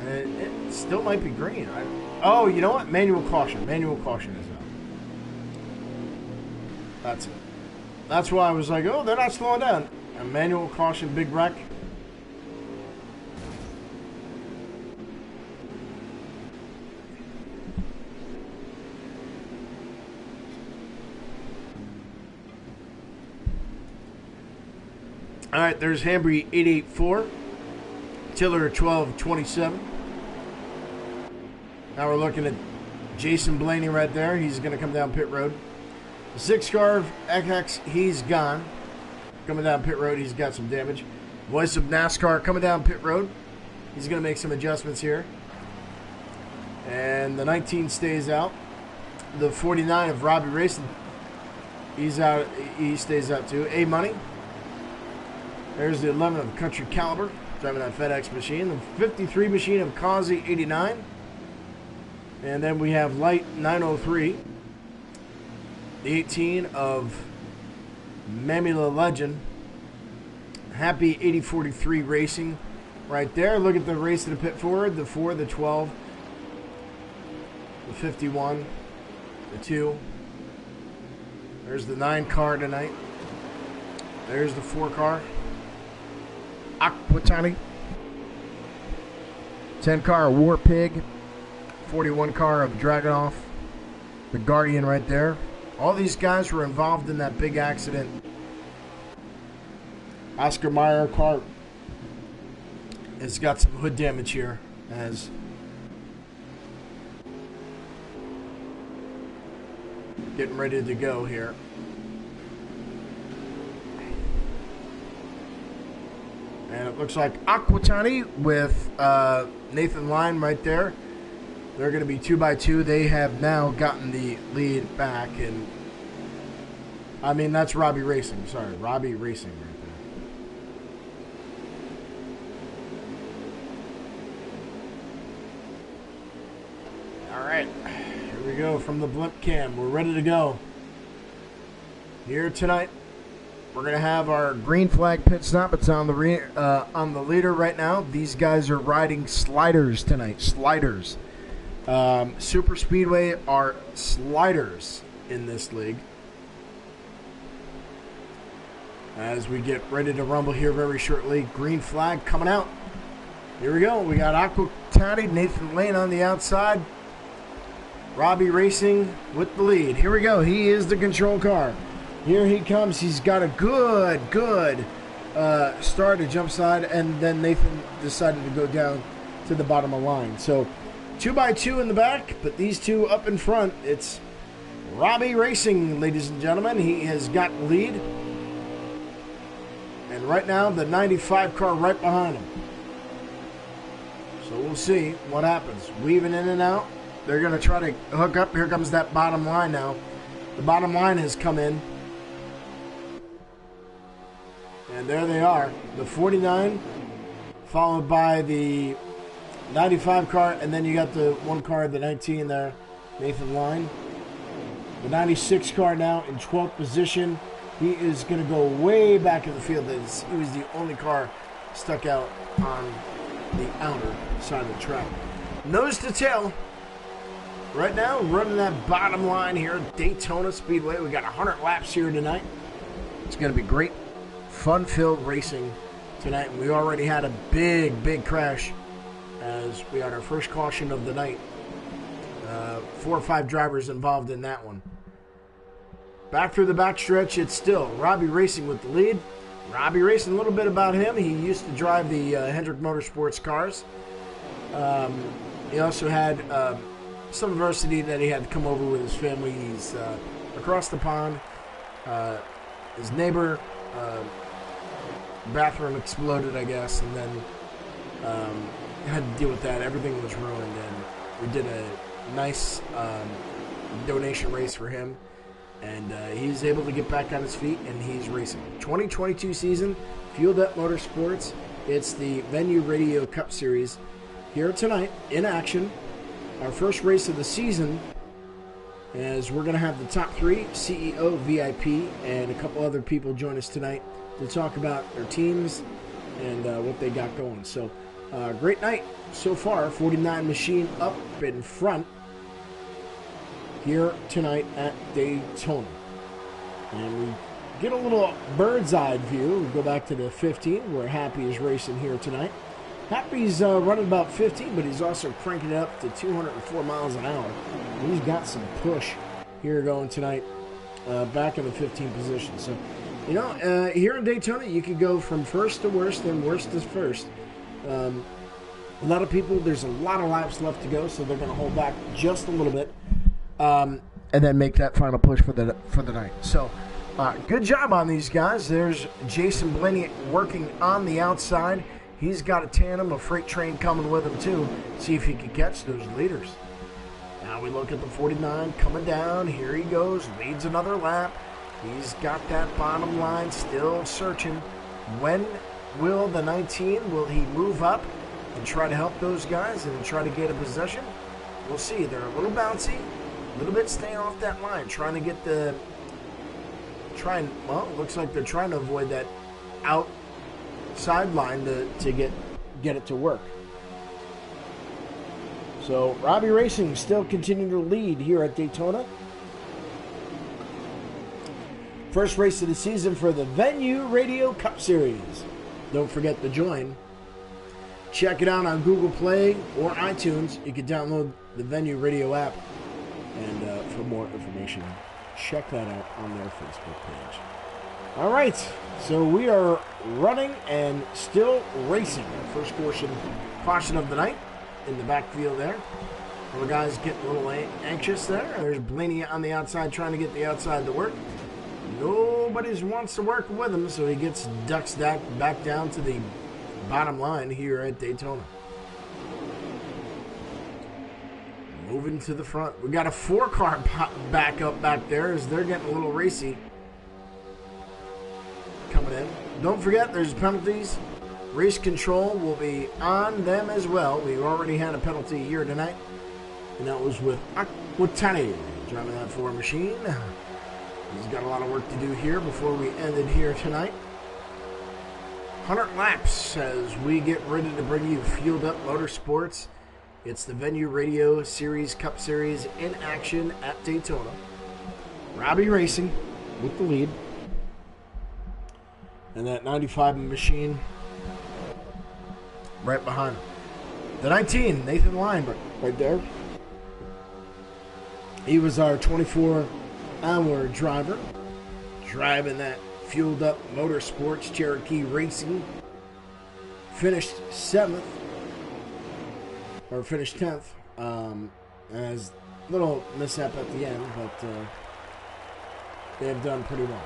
It still might be green. Oh, you know what? Manual caution. Manual caution is out. That's it. That's why I was like, oh, they're not slowing down. A manual caution, big wreck. All right, there's Hambry 884, Tiller 1227. Now we're looking at Jason Blaney right there. He's going to come down pit road. The 6 car XX, he's gone. Coming down pit road, he's got some damage. Voice of NASCAR coming down pit road. He's going to make some adjustments here. And the 19 stays out. The 49 of Robbie Racing, he's out. He stays out too. A-Money. There's the 11 of Country Caliber, driving that FedEx machine. The 53 machine of Causey 89. And then we have Light 903. The 18 of Mamula Legend. Happy 8043 Racing right there. Look at the race to the pit forward. The 4, the 12, the 51, the 2. There's the 9 car tonight. There's the 4 car. Aquatani. 10 car War Pig. 41 car of Dragonoff. The Guardian right there. All these guys were involved in that big accident. Oscar Mayer car has got some hood damage here as getting ready to go here. And it looks like Aquatani with Nathan Line right there. They're going to be 2x2. They have now gotten the lead back. And I mean, that's Robbie Racing. Sorry, Robbie Racing right there. All right. Here we go from the blimp cam. We're ready to go. Here tonight, we're going to have our green flag pit stop. It's on the leader right now. These guys are riding sliders tonight. Sliders. Super Speedway are sliders in this league. As we get ready to rumble here very shortly, green flag coming out. Here we go. We got Aquatani, Nathan Lane on the outside. Robbie Racing with the lead. Here we go. He is the control car. Here he comes. He's got a good start to jump side, and then Nathan decided to go down to the bottom of the line. So 2x2 in the back, but these two up in front. It's Robbie Racing, ladies and gentlemen. He has got the lead. And right now, the 95 car right behind him. So we'll see what happens. Weaving in and out. They're going to try to hook up. Here comes that bottom line now. The bottom line has come in. And there they are. The 49, followed by the 95 car. And then you got the one car, the 19 there, Nathan Line. The 96 car now in 12th position. He is going to go way back in the field. He was the only car stuck out on the outer side of the track. Nose to tail. Right now, running that bottom line here at Daytona Speedway. We got 100 laps here tonight. It's going to be great, fun-filled racing tonight. And we already had a big crash as we had our first caution of the night. 4 or 5 drivers involved in that one. Back through the backstretch, it's still Robbie Racing with the lead. Robbie Racing, a little bit about him. He used to drive the Hendrick Motorsports cars. He also had some adversity that he had to come over with his family. He's across the pond. His neighbor bathroom exploded, I guess, and then had to deal with that. Everything was ruined, and we did a nice donation race for him. And he's able to get back on his feet, and he's racing. 2022 season, Fueled Up Motorsports. It's the Venue Radio Cup Series here tonight in action. Our first race of the season, as we're going to have the top 3, CEO, VIP, and a couple other people join us tonight to talk about their teams and what they got going. So, great night so far. 49 machine up in front here tonight at Daytona. And we get a little bird's eye view. We go back to the 15 where Happy is racing here tonight. Happy's running about 15, but he's also cranking it up to 204 miles an hour. He's got some push here going tonight, back in the 15th position. So, you know, here in Daytona, you could go from first to worst, then worst to first. A lot of people, there's a lot of laps left to go, so they're going to hold back just a little bit. And then make that final push for the night. So, good job on these guys. There's Jason Blaney working on the outside. He's got a tandem, a freight train coming with him too. See if he can catch those leaders. Now we look at the 49 coming down. Here he goes, leads another lap. He's got that bottom line still searching. When will the 19, will he move up and try to help those guys and try to get a possession? We'll see. They're a little bouncy. A little bit staying off that line, trying to get well, it looks like they're trying to avoid that outside line to get it to work. So Robbie Racing still continuing to lead here at Daytona. First race of the season for the Venue Radio Cup Series. Don't forget to join. Check it out on Google Play or iTunes. You can download the Venue Radio app. And for more information, check that out on their Facebook page. All right, so we are running and still racing. First caution of the night in the backfield there. The guys getting a little anxious there. There's Blaney on the outside trying to get the outside to work. Nobody wants to work with him, so he ducks back down to the bottom line here at Daytona. Moving to the front. We got a 4-car backup back there as they're getting a little racy. Coming in. Don't forget, there's penalties. Race control will be on them as well. We already had a penalty here tonight, and that was with Aquitani driving that 4 machine. He's got a lot of work to do here before we ended here tonight. 100 laps as we get ready to bring you Fueled Up Motorsports. It's the Venue Radio Series Cup Series in action at Daytona. Robbie Racing with the lead. And that 95 machine right behind him. The 19, Nathan Line, right there. He was our 24-hour driver, driving that Fueled Up Motorsports Cherokee Racing. Finished 7th. Or finished 10th, as a little mishap at the end, but they have done pretty well.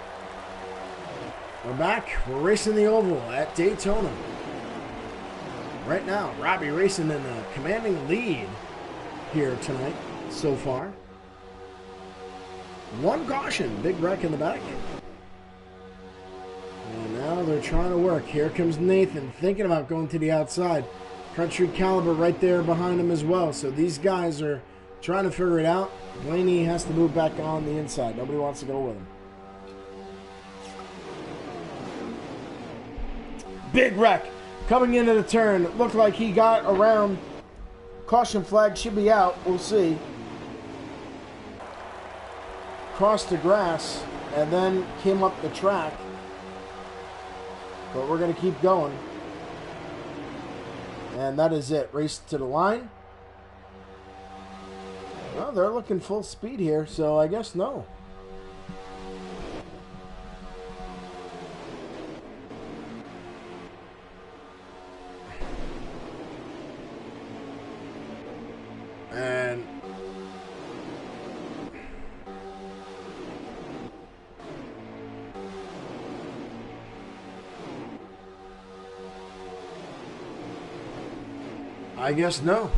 We're back. We're racing the oval at Daytona. Right now, Robbie racing in a commanding lead here tonight so far. One caution, big wreck in the back. And now they're trying to work. Here comes Nathan, thinking about going to the outside. Country Caliber right there behind him as well. So these guys are trying to figure it out. Blaney has to move back on the inside. Nobody wants to go with him. Big wreck coming into the turn. Looked like he got around. Caution flag should be out. We'll see. Crossed the grass and then came up the track. But we're going to keep going. And that is it. Race to the line. Well, they're looking full speed here, so I guess no. And I guess no.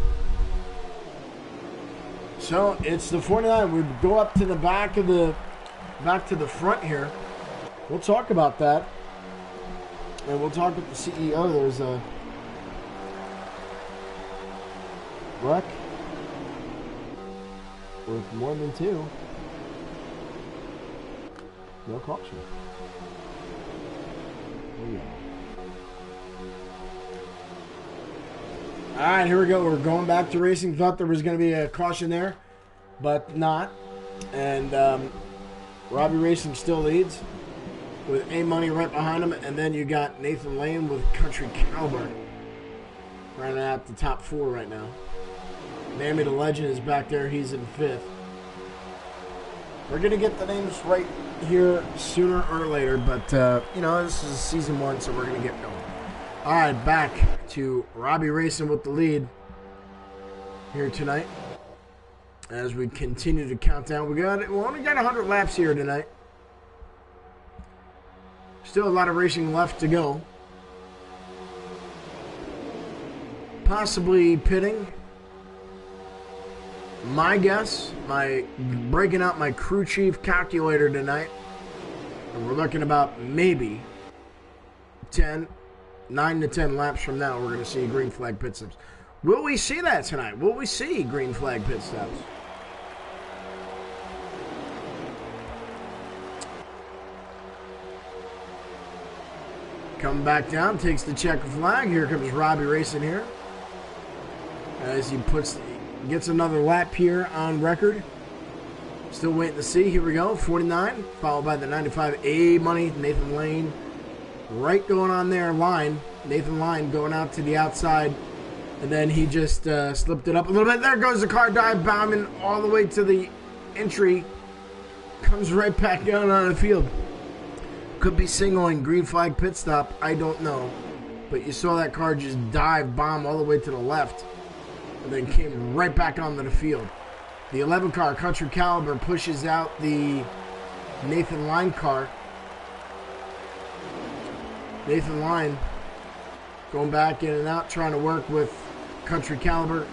So it's the 49. We go up to the back to the front here. We'll talk about that. And we'll talk with the CEO. There's a wreck with more than two. No caution. There you go. All right, here we go. We're going back to racing. Thought there was going to be a caution there, but not. And Robbie Racing still leads with A-Money right behind him. And then you got Nathan Lane with Country Caliber running out the top four right now. Mammy the Legend is back there. He's in fifth. We're going to get the names right here sooner or later, but, you know, this is season one, so we're going to get going. All right, back to Robbie Racing with the lead here tonight as we continue to count down. We only got 100 laps here tonight. Still a lot of racing left to go. Possibly pitting. My guess, breaking out my crew chief calculator tonight, and we're looking about maybe 9 to 10 laps from now, we're going to see green flag pit stops. Will we see that tonight? Will we see green flag pit stops? Coming back down, takes the checker flag. Here comes Robbie Racing here. As he gets another lap here on record. Still waiting to see. Here we go, 49, followed by the 95 A-Money, Nathan Lane. Right going on there, Nathan Line going out to the outside, and then he just slipped it up a little bit. There goes the car dive bombing all the way to the entry. Comes right back down on the field. Could be signaling green flag pit stop, I don't know. But you saw that car just dive bomb all the way to the left, and then came right back onto the field. The 11 car, Country Caliber, pushes out the Nathan Line car. Nathan Line going back in and out, trying to work with Country Caliber.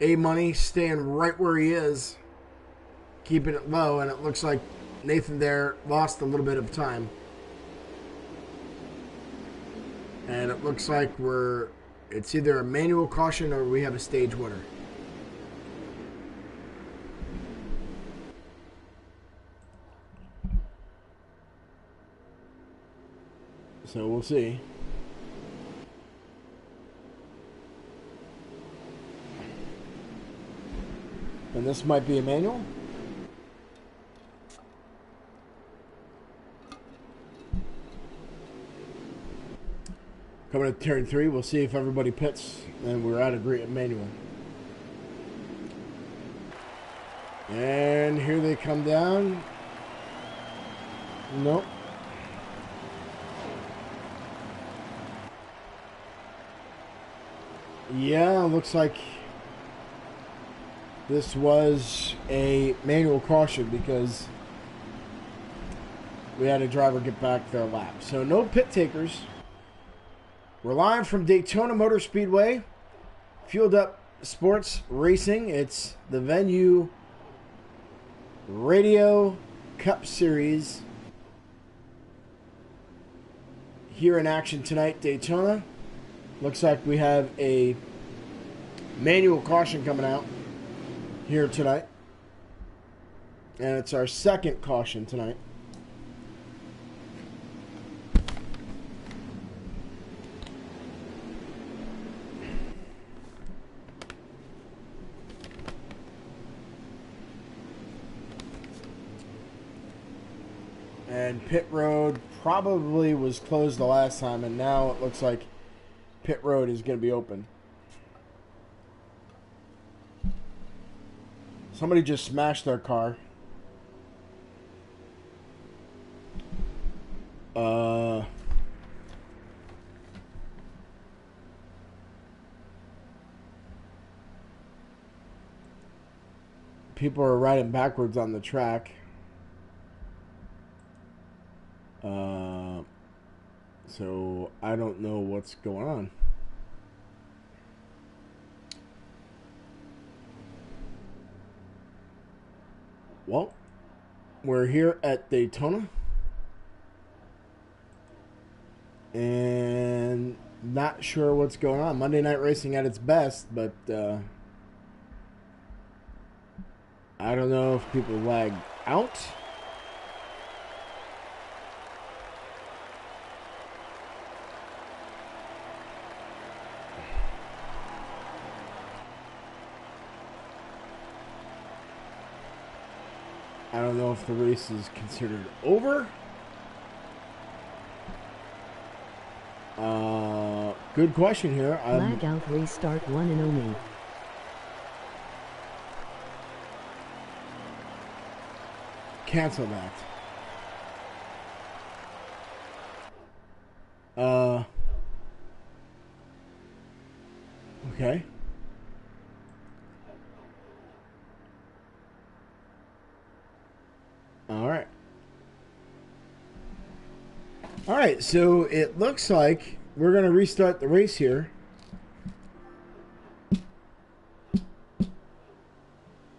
A-Money staying right where he is, keeping it low, and it looks like Nathan there lost a little bit of time. And it looks like it's either a manual caution or we have a stage winner. So we'll see. And this might be a manual. Coming to turn 3, we'll see if everybody pits and we're at a great manual. And here they come down. Nope. Yeah, looks like this was a manual caution because we had a driver get back their lap. So no pit takers. We're live from Daytona Motor Speedway. Fueled Up Sports Racing. It's the Venue Radio Cup Series here in action tonight, Daytona. Looks like we have a manual caution coming out here tonight. And it's our second caution tonight. And pit road probably was closed the last time, and now it looks like pit road is going to be open. Somebody just smashed their car. People are riding backwards on the track. So I don't know what's going on. Well, we're here at Daytona. And not sure what's going on. Monday Night Racing at its best, but I don't know if people lagged out. I don't know if the race is considered over. Good question here. Flag out, restart one and only. Cancel that. Okay. All right, so it looks like we're going to restart the race here.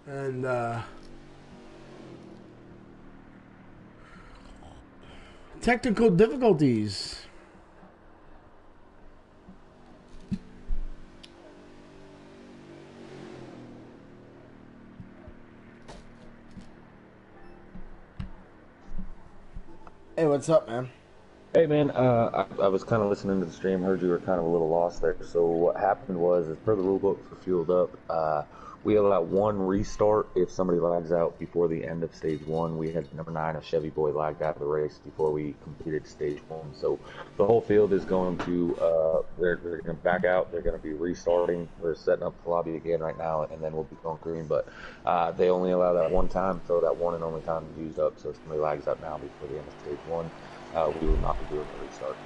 And technical difficulties. Hey, what's up, man? Hey man, I was kind of listening to the stream, heard you were kind of a little lost there. So what happened was, as per the rule book for Fueled Up, we allow one restart if somebody lags out before the end of stage one. We had number 9, a Chevy boy, lagged out of the race before we completed stage one. So the whole field is going to, they're going to back out. They're going to be restarting. We're setting up the lobby again right now, and then we'll be going green. But they only allow that one time, so that one and only time is used up. So if somebody lags out now before the end of stage one, we will not be doing the restart.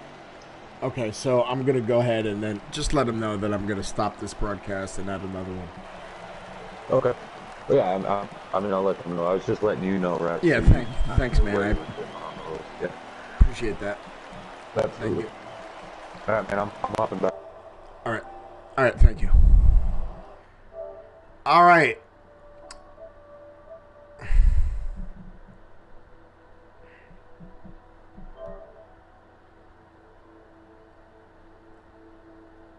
Okay, so I'm going to go ahead and then just let them know that I'm going to stop this broadcast and add another one. Okay. Well, yeah, I mean, I'll let them know. I was just letting you know, right? Yeah, thanks, man. Yeah. Appreciate that. Absolutely. Thank you. All right, man, I'm hopping back. All right, thank you. All right.